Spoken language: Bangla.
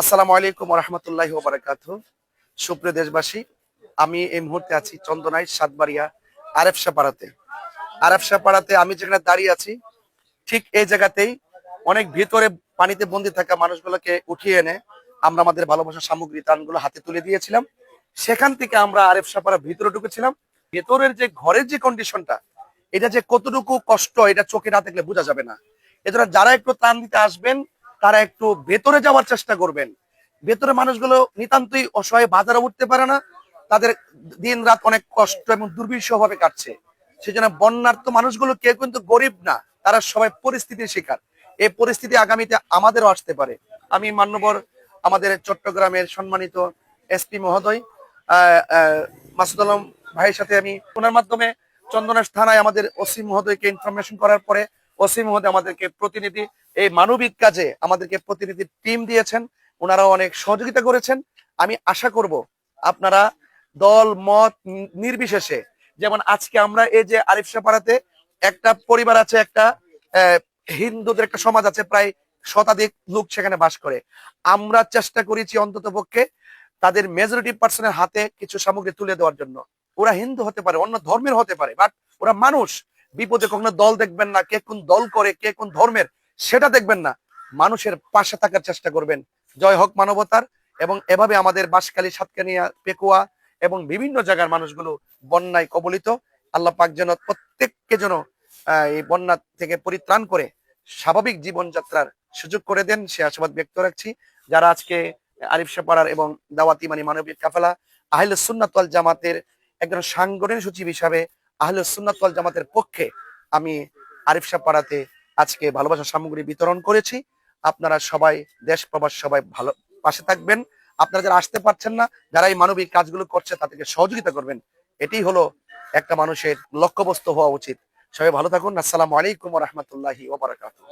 আসসালামু আলাইকুম ওয়া রাহমাতুল্লাহি ওয়া বারাকাতুহু। সুপ্রিয় দেশবাসী, আমি এই মুহূর্তে আছি চন্দনাইশ সাতবাড়িয়া আরএফ শাহপাড়াতে। আরএফ শাহপাড়াতে আমি যেখানে দাঁড়িয়ে আছি, ঠিক এই জায়গাতেই অনেক ভিতরে পানিতে বন্দি থাকা মানুষগুলোকে উঠিয়ে এনে আমরা আমাদের ভালোবাসার সামগ্রী ত্রাণগুলো হাতে তুলে দিয়েছিলাম। সেখান থেকে আমরা আরএফ শাহপাড়া ভিতরে ঢুকেছিলাম। ভেতরের যে ঘরের যে কন্ডিশনটা, এটা যে কতটুকু কষ্ট, এটা চোখে না দেখলে বোঝা যাবে না। এজন্য যারা একটু ত্রাণ দিতে আসবেন, তারা একটু ভেতরে যাওয়ার চেষ্টা করবেন। ভেতরে মানুষগুলো নিতান্তই অসহায়, বাজারে উঠতে পারে না, তাদের দিন রাত অনেক কষ্ট এবং দুর্বিষহ ভাবে কাটছে। সেজন্য বন্যার্ত মানুষগুলো কেউ কিন্তু গরিব না, তারা সবাই পরিস্থিতির শিকার। এই পরিস্থিতি আগামীতে আমাদেরও আসতে পারে। আমি মান্যবর আমাদের চট্টগ্রামের সম্মানিত এসপি মহোদয় মাসুদ আলম ভাইয়ের সাথে আমি ওনার মাধ্যমে চন্দনাইশ থানায় আমাদের ওসি মহোদয়কে ইনফরমেশন করার পরে ওসি মহোদয় আমাদেরকে প্রতিনিধি, এই মানবিক কাজে আমাদেরকে প্রতিনিধি টিম দিয়েছেন। ওনারাও অনেক সহযোগিতা করেছেন। আমি আশা করব আপনারা দল মত নির্বিশেষে, যেমন আজকে আমরা এই যে আরিফ শাহপাড়াতে একটা পরিবার আছে, একটা হিন্দুদের একটা সমাজ আছে, প্রায় শতাধিক লোক সেখানে বাস করে। আমরা চেষ্টা করেছি অন্তত পক্ষে তাদের মেজরিটি পার্সনের হাতে কিছু সামগ্রী তুলে দেওয়ার জন্য। ওরা হিন্দু হতে পারে, অন্য ধর্মের হতে পারে, বাট ওরা মানুষ। বিপদে কখনো দল দেখবেন না, কে কোন দল করে, কে কোন ধর্মের, সেটা দেখবেন না। মানুষের পাশে থাকার চেষ্টা করবেন। জয় হোক মানবতার। এবং এভাবে আমাদের বাঁশখালী, সাতকানিয়া, পেকুয়া এবং বিভিন্ন জায়গার মানুষগুলো বন্যায় কবলিত। আল্লাহ পাক যেন প্রত্যেককে যেন এই বন্যা থেকে পরিত্রাণ করে স্বাভাবিক জীবনযাত্রার সুযোগ করে দেন, সে আশাবাদ ব্যক্ত রাখছি। যারা আজকে আরিফ শাহপাড়ার এবং দাওয়াতি মানবিক কাফেলা আহলে সুন্নাত ওয়াল জামাতের একজন সাংগঠনিক সচিব হিসাবে আহলে সুন্নাত ওয়াল জামাতের পক্ষে আমি আরিফ শাহপাড়াতে আজকে ভালোবাসার সামগ্রী বিতরণ করেছি। আপনারা সবাই, দেশ প্রবাস সবাই ভালো পাশে থাকবেন। আপনারা যারা আসতে পারছেন না, যারা এই মানবিক কাজগুলো করছে, তাদেরকে সহযোগিতা করবেন। এটাই হলো একটা মানুষের লক্ষ্যবস্তু হওয়া উচিত। সবাই ভালো থাকুন। আসসালামু আলাইকুম ওয়া রাহমাতুল্লাহি ওয়া বারাকাতুহু।